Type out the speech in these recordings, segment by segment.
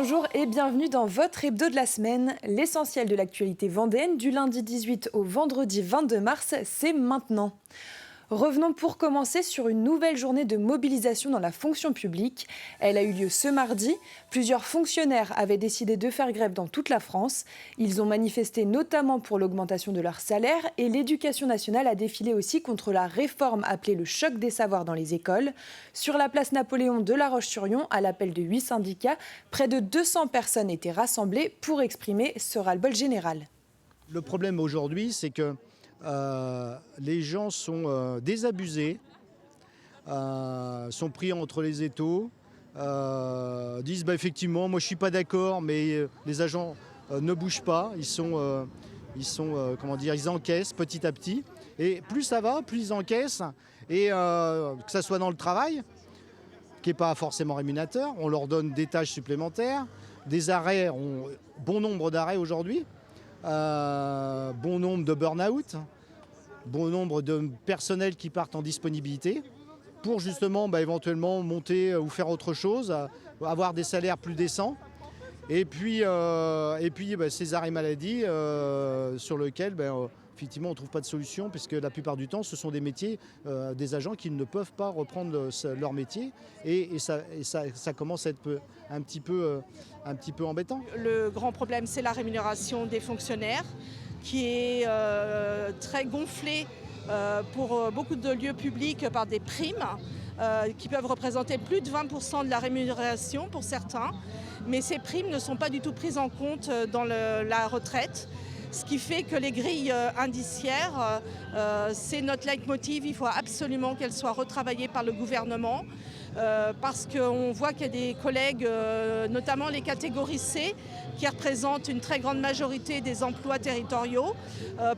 Bonjour et bienvenue dans votre hebdo de la semaine. L'essentiel de l'actualité vendéenne du lundi 18 au vendredi 22 mars, c'est maintenant. Revenons pour commencer sur une nouvelle journée de mobilisation dans la fonction publique. Elle a eu lieu ce mardi. Plusieurs fonctionnaires avaient décidé de faire grève dans toute la France. Ils ont manifesté notamment pour l'augmentation de leur salaire et l'Éducation nationale a défilé aussi contre la réforme appelée le choc des savoirs dans les écoles. Sur la place Napoléon de La Roche-sur-Yon, à l'appel de 8 syndicats, près de 200 personnes étaient rassemblées pour exprimer ce ras-le-bol général. Le problème aujourd'hui, c'est que les gens sont désabusés, sont pris entre les étaux, disent effectivement, moi je suis pas d'accord, mais les agents ne bougent pas, ils encaissent petit à petit. Et plus ça va, plus ils encaissent, et que ça soit dans le travail, qui n'est pas forcément rémunérateur, on leur donne des tâches supplémentaires, des arrêts, bon nombre d'arrêts aujourd'hui. Bon nombre de burn-out, bon nombre de personnels qui partent en disponibilité pour justement éventuellement monter ou faire autre chose, avoir des salaires plus décents. Et puis ces arrêts maladie sur lesquels effectivement on ne trouve pas de solution puisque la plupart du temps ce sont des métiers, des agents qui ne peuvent pas reprendre leur métier et ça commence à être un petit peu embêtant. Le grand problème, c'est la rémunération des fonctionnaires qui est très gonflée pour beaucoup de lieux publics par des primes qui peuvent représenter plus de 20% de la rémunération pour certains. Mais ces primes ne sont pas du tout prises en compte dans la retraite. Ce qui fait que les grilles indiciaires, c'est notre leitmotiv. Il faut absolument qu'elles soient retravaillées par le gouvernement. Parce qu'on voit qu'il y a des collègues, notamment les catégories C, qui représentent une très grande majorité des emplois territoriaux.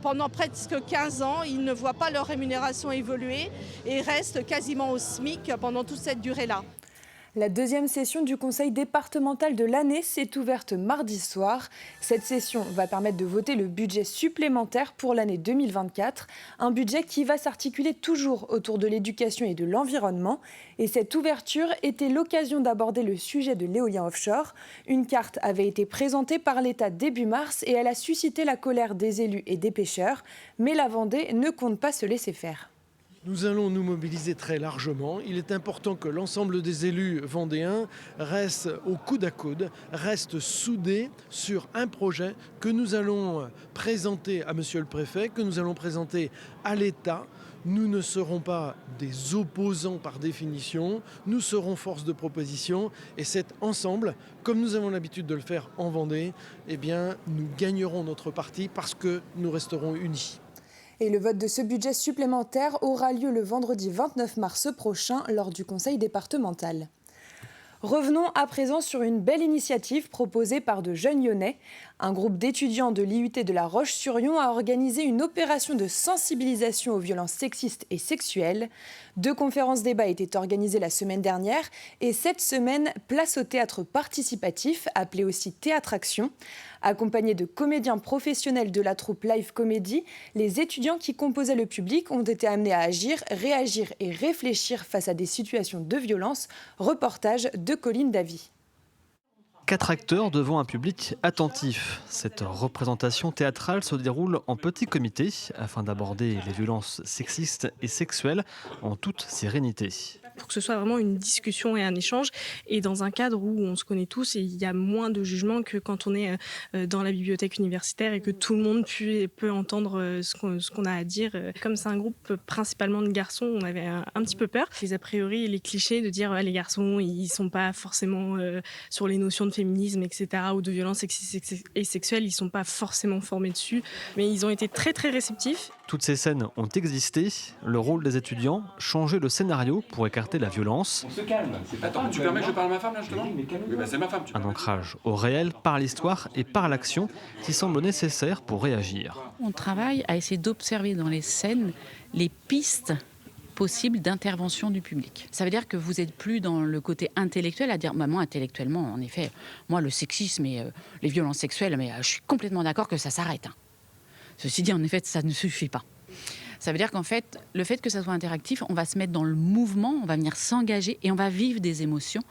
Pendant presque 15 ans, ils ne voient pas leur rémunération évoluer et restent quasiment au SMIC pendant toute cette durée-là. La deuxième session du conseil départemental de l'année s'est ouverte mardi soir. Cette session va permettre de voter le budget supplémentaire pour l'année 2024, un budget qui va s'articuler toujours autour de l'éducation et de l'environnement. Et cette ouverture était l'occasion d'aborder le sujet de l'éolien offshore. Une carte avait été présentée par l'État début mars et elle a suscité la colère des élus et des pêcheurs. Mais la Vendée ne compte pas se laisser faire. Nous allons nous mobiliser très largement. Il est important que l'ensemble des élus vendéens restent au coude à coude, restent soudés sur un projet que nous allons présenter à Monsieur le Préfet, que nous allons présenter à l'État. Nous ne serons pas des opposants par définition, nous serons force de proposition et c'est ensemble, comme nous avons l'habitude de le faire en Vendée, nous gagnerons notre parti parce que nous resterons unis. Et le vote de ce budget supplémentaire aura lieu le vendredi 29 mars prochain lors du conseil départemental. Revenons à présent sur une belle initiative proposée par de jeunes Lyonnais. Un groupe d'étudiants de l'IUT de La Roche-sur-Yon a organisé une opération de sensibilisation aux violences sexistes et sexuelles. 2 conférences-débats étaient organisées la semaine dernière et cette semaine, place au théâtre participatif, appelé aussi Théâtre Action. Accompagnés de comédiens professionnels de la troupe Live Comedy, les étudiants qui composaient le public ont été amenés à agir, réagir et réfléchir face à des situations de violence. Reportage de Colline Davy. 4 acteurs devant un public attentif. Cette représentation théâtrale se déroule en petit comité afin d'aborder les violences sexistes et sexuelles en toute sérénité. Pour que ce soit vraiment une discussion et un échange et dans un cadre où on se connaît tous et il y a moins de jugement que quand on est dans la bibliothèque universitaire et que tout le monde peut entendre ce qu'on a à dire. Comme c'est un groupe principalement de garçons, on avait un petit peu peur. Les a priori, les clichés de dire les garçons, ils sont pas forcément sur les notions de féminisme, etc. ou de violence sexiste et sexuelle, ils sont pas forcément formés dessus. Mais ils ont été très très réceptifs. Toutes ces scènes ont existé. Le rôle des étudiants, changer le scénario pour écarter la violence. On se calme. Attends, tu permets que je parle à ma femme là justement ? Oui, c'est ma femme. Un ancrage au réel par l'histoire et par l'action qui semble nécessaire pour réagir. On travaille à essayer d'observer dans les scènes les pistes possibles d'intervention du public. Ça veut dire que vous n'êtes plus dans le côté intellectuel à dire moi intellectuellement en effet, moi le sexisme et les violences sexuelles, mais je suis complètement d'accord que ça s'arrête. Ceci dit, en effet, ça ne suffit pas. Ça veut dire qu'en fait, le fait que ça soit interactif, on va se mettre dans le mouvement, on va venir s'engager et on va vivre des émotions.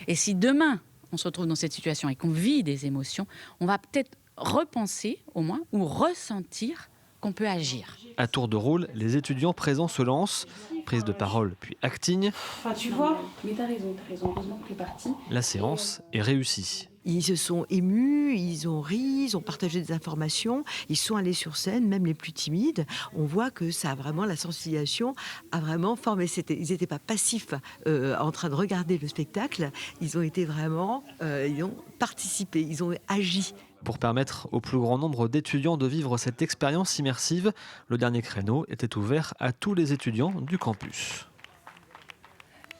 Et si demain, qu'on se retrouve dans cette situation et qu'on vit des émotions, on va peut-être repenser au moins ou ressentir qu'on peut agir. À tour de rôle, les étudiants présents se lancent. Prise de parole puis acting. Enfin, tu vois, mais t'as raison, heureusement que t'es parti. La séance est réussie. Ils se sont émus, ils ont ri, ils ont partagé des informations, ils sont allés sur scène, même les plus timides. On voit que ça a vraiment, la sensibilisation a vraiment formé. Ils n'étaient pas passifs en train de regarder le spectacle, ils ont été vraiment, ils ont participé, ils ont agi. Pour permettre au plus grand nombre d'étudiants de vivre cette expérience immersive, le dernier créneau était ouvert à tous les étudiants du campus.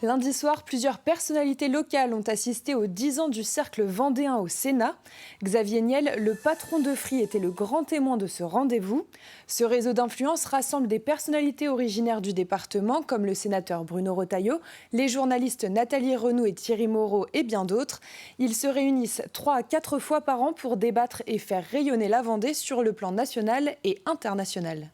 Lundi soir, plusieurs personnalités locales ont assisté aux 10 ans du Cercle vendéen au Sénat. Xavier Niel, le patron de Free, était le grand témoin de ce rendez-vous. Ce réseau d'influence rassemble des personnalités originaires du département, comme le sénateur Bruno Retailleau, les journalistes Nathalie Renaud et Thierry Moreau et bien d'autres. Ils se réunissent 3 à 4 fois par an pour débattre et faire rayonner la Vendée sur le plan national et international.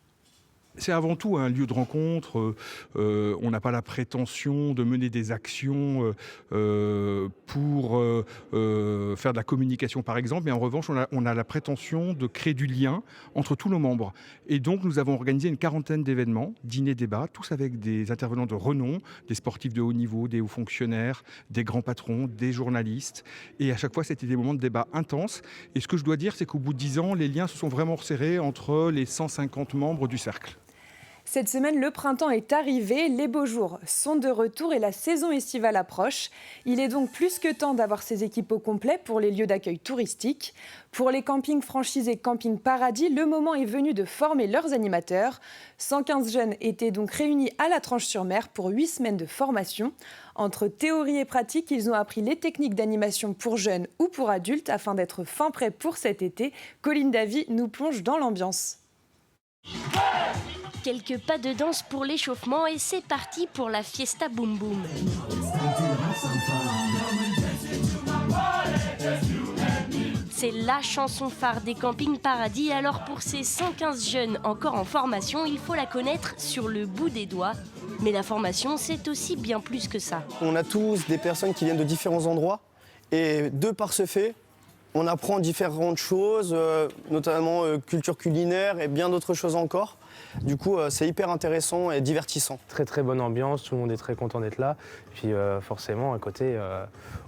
C'est avant tout un lieu de rencontre. On n'a pas la prétention de mener des actions pour faire de la communication, par exemple. Mais en revanche, on a la prétention de créer du lien entre tous nos membres. Et donc, nous avons organisé une 40aine d'événements, dîners-débats, tous avec des intervenants de renom, des sportifs de haut niveau, des hauts fonctionnaires, des grands patrons, des journalistes. Et à chaque fois, c'était des moments de débat intenses. Et ce que je dois dire, c'est qu'au bout de 10 ans, les liens se sont vraiment resserrés entre les 150 membres du Cercle. Cette semaine, le printemps est arrivé, les beaux jours sont de retour et la saison estivale approche. Il est donc plus que temps d'avoir ces équipes au complet pour les lieux d'accueil touristiques. Pour les campings franchisés Camping Paradis, le moment est venu de former leurs animateurs. 115 jeunes étaient donc réunis à la Tranche-sur-Mer pour 8 semaines de formation. Entre théorie et pratique, ils ont appris les techniques d'animation pour jeunes ou pour adultes afin d'être fin prêts pour cet été. Colline Davy nous plonge dans l'ambiance. Quelques pas de danse pour l'échauffement et c'est parti pour la Fiesta Boom Boom. C'est la chanson phare des Camping Paradis, alors pour ces 115 jeunes encore en formation, il faut la connaître sur le bout des doigts. Mais la formation, c'est aussi bien plus que ça. On a tous des personnes qui viennent de différents endroits et de par ce fait, on apprend différentes choses, notamment culture culinaire et bien d'autres choses encore. Du coup, c'est hyper intéressant et divertissant. Très très bonne ambiance, tout le monde est très content d'être là. Puis forcément, à côté,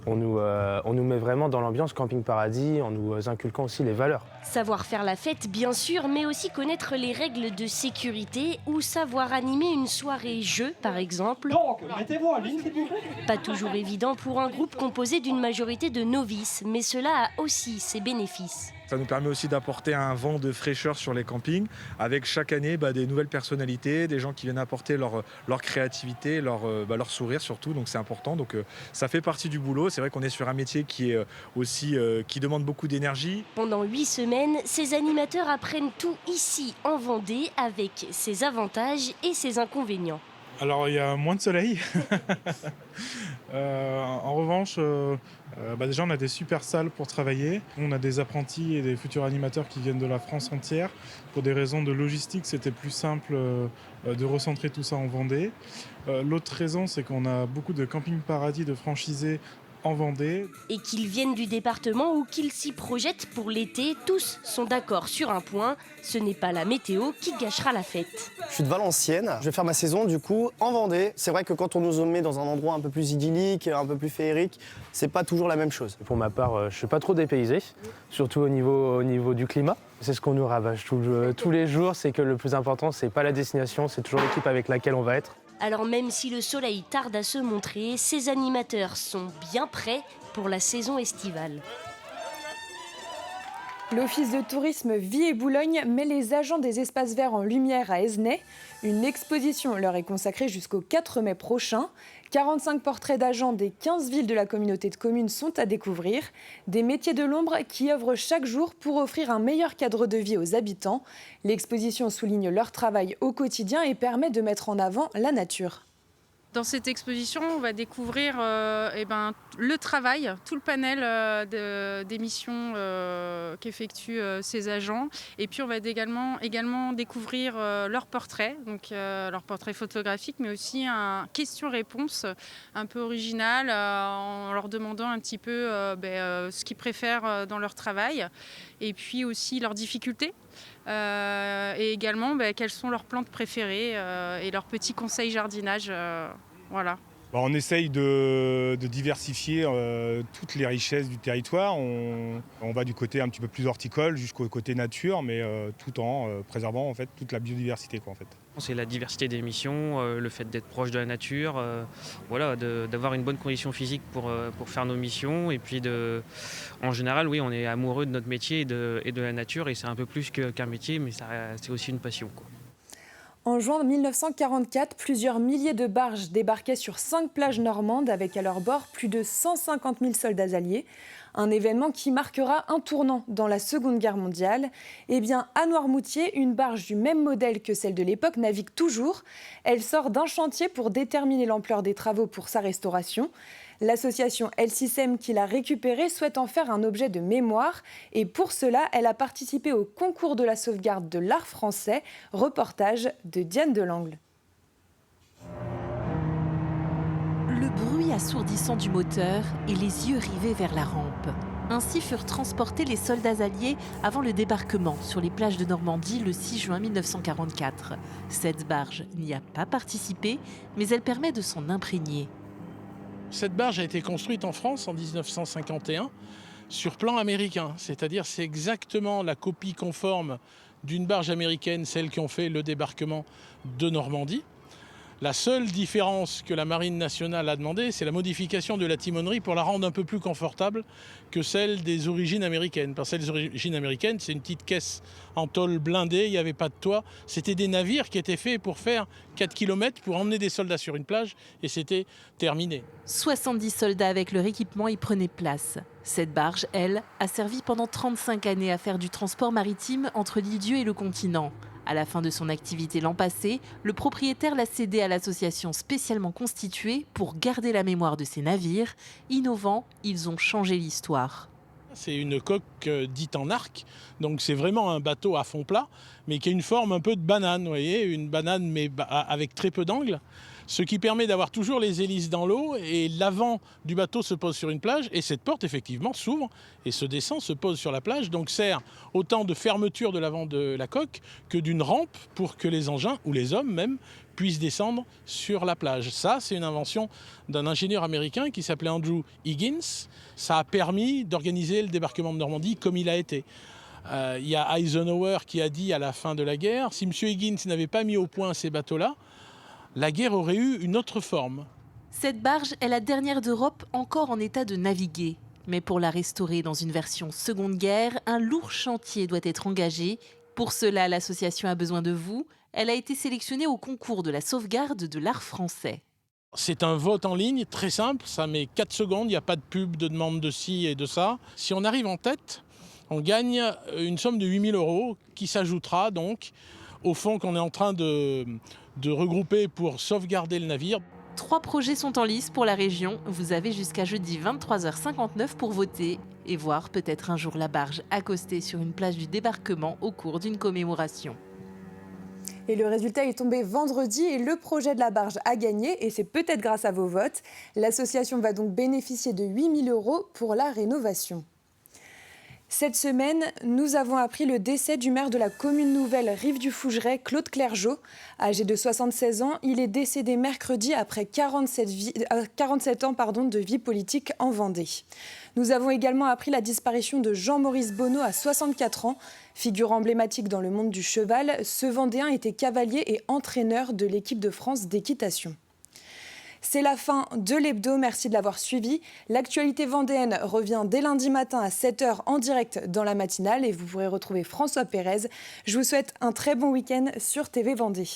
on nous met vraiment dans l'ambiance Camping Paradis en nous inculquant aussi les valeurs. Savoir faire la fête, bien sûr, mais aussi connaître les règles de sécurité ou savoir animer une soirée jeu, par exemple. Donc, mettez-vous en ligne, s'il vous plaît. Pas toujours évident pour un groupe composé d'une majorité de novices, mais cela a aussi ses bénéfices. Ça nous permet aussi d'apporter un vent de fraîcheur sur les campings, avec chaque année des nouvelles personnalités, des gens qui viennent apporter leur créativité, leur sourire surtout, donc c'est important. Donc ça fait partie du boulot. C'est vrai qu'on est sur un métier qui est aussi qui demande beaucoup d'énergie. Pendant 8 semaines, ces animateurs apprennent tout ici en Vendée, avec ses avantages et ses inconvénients. Alors il y a moins de soleil. En revanche, déjà on a des super salles pour travailler. On a des apprentis et des futurs animateurs qui viennent de la France entière. Pour des raisons de logistique, c'était plus simple de recentrer tout ça en Vendée. L'autre raison, c'est qu'on a beaucoup de Camping Paradis de franchisés en Vendée. Et qu'ils viennent du département ou qu'ils s'y projettent pour l'été, tous sont d'accord sur un point, ce n'est pas la météo qui gâchera la fête. Je suis de Valenciennes, je vais faire ma saison du coup en Vendée. C'est vrai que quand on nous met dans un endroit un peu plus idyllique, un peu plus féerique, c'est pas toujours la même chose. Pour ma part, je suis pas trop dépaysé, surtout au niveau du climat. C'est ce qu'on nous rabâche tous les jours, c'est que le plus important, c'est pas la destination, c'est toujours l'équipe avec laquelle on va être. Alors même si le soleil tarde à se montrer, ces animateurs sont bien prêts pour la saison estivale. L'Office de tourisme Vie et Boulogne met les agents des espaces verts en lumière à Esnay. Une exposition leur est consacrée jusqu'au 4 mai prochain. 45 portraits d'agents des 15 villes de la communauté de communes sont à découvrir. Des métiers de l'ombre qui œuvrent chaque jour pour offrir un meilleur cadre de vie aux habitants. L'exposition souligne leur travail au quotidien et permet de mettre en avant la nature. Dans cette exposition, on va découvrir le travail, tout le panel d'émissions qu'effectuent ces agents. Et puis on va également découvrir leurs portraits, donc leurs portraits photographiques, mais aussi un question-réponse un peu original en leur demandant un petit peu ce qu'ils préfèrent dans leur travail et puis aussi leurs difficultés. Et également quelles sont leurs plantes préférées et leurs petits conseils jardinage. Voilà. On essaye de diversifier toutes les richesses du territoire. On va du côté un petit peu plus horticole jusqu'au côté nature, mais tout en préservant en fait toute la biodiversité, quoi, en fait. C'est la diversité des missions, le fait d'être proche de la nature, d'avoir une bonne condition physique pour faire nos missions. Et puis, en général, oui, on est amoureux de notre métier et de la nature. Et c'est un peu plus qu'un métier, mais c'est aussi une passion, quoi. En juin 1944, plusieurs milliers de barges débarquaient sur 5 plages normandes avec à leur bord plus de 150 000 soldats alliés. Un événement qui marquera un tournant dans la Seconde Guerre mondiale. Eh bien, à Noirmoutier, une barge du même modèle que celle de l'époque navigue toujours. Elle sort d'un chantier pour déterminer l'ampleur des travaux pour sa restauration. L'association El-Sissem qui l'a récupérée souhaite en faire un objet de mémoire et pour cela, elle a participé au concours de la sauvegarde de l'art français. Reportage de Diane Delangle. Le bruit assourdissant du moteur et les yeux rivés vers la rampe. Ainsi furent transportés les soldats alliés avant le débarquement sur les plages de Normandie le 6 juin 1944. Cette barge n'y a pas participé, mais elle permet de s'en imprégner. Cette barge a été construite en France en 1951 sur plan américain, c'est-à-dire c'est exactement la copie conforme d'une barge américaine, celle qui ont fait le débarquement de Normandie. La seule différence que la Marine nationale a demandé, c'est la modification de la timonerie pour la rendre un peu plus confortable que celle des origines américaines. Parce que les origines américaines, c'est une petite caisse en tôle blindée, il n'y avait pas de toit. C'était des navires qui étaient faits pour faire 4 km pour emmener des soldats sur une plage et c'était terminé. 70 soldats avec leur équipement y prenaient place. Cette barge, elle, a servi pendant 35 années à faire du transport maritime entre l'île-Dieu et le continent. À la fin de son activité l'an passé, le propriétaire l'a cédée à l'association spécialement constituée pour garder la mémoire de ces navires. Innovants, ils ont changé l'histoire. C'est une coque dite en arc, donc c'est vraiment un bateau à fond plat, mais qui a une forme un peu de banane, vous voyez, une banane mais avec très peu d'angles. Ce qui permet d'avoir toujours les hélices dans l'eau et l'avant du bateau se pose sur une plage et cette porte effectivement s'ouvre et se descend, se pose sur la plage, donc sert autant de fermeture de l'avant de la coque que d'une rampe pour que les engins ou les hommes même puissent descendre sur la plage. Ça, c'est une invention d'un ingénieur américain qui s'appelait Andrew Higgins. Ça a permis d'organiser le débarquement de Normandie comme il a été. Il y a Eisenhower qui a dit à la fin de la guerre, si M. Higgins n'avait pas mis au point ces bateaux-là, la guerre aurait eu une autre forme. Cette barge est la dernière d'Europe encore en état de naviguer. Mais pour la restaurer dans une version Seconde Guerre, un lourd chantier doit être engagé. Pour cela, l'association a besoin de vous. Elle a été sélectionnée au concours de la sauvegarde de l'art français. C'est un vote en ligne, très simple, ça met 4 secondes, il n'y a pas de pub, de demande de ci et de ça. Si on arrive en tête, on gagne une somme de 8 000 € qui s'ajoutera donc au fonds qu'on est en train de regrouper pour sauvegarder le navire. 3 projets sont en lice pour la région. Vous avez jusqu'à jeudi 23h59 pour voter et voir peut-être un jour la barge accostée sur une plage du débarquement au cours d'une commémoration. Et le résultat est tombé vendredi et le projet de la barge a gagné et c'est peut-être grâce à vos votes. L'association va donc bénéficier de 8 000 € pour la rénovation. Cette semaine, nous avons appris le décès du maire de la commune nouvelle Rive-du-Fougeray, Claude Clergeau. Âgé de 76 ans, il est décédé mercredi après 47 ans de vie politique en Vendée. Nous avons également appris la disparition de Jean-Maurice Bonneau à 64 ans. Figure emblématique dans le monde du cheval, ce Vendéen était cavalier et entraîneur de l'équipe de France d'équitation. C'est la fin de l'hebdo, merci de l'avoir suivi. L'actualité vendéenne revient dès lundi matin à 7h en direct dans la matinale et vous pourrez retrouver François Pérez. Je vous souhaite un très bon week-end sur TV Vendée.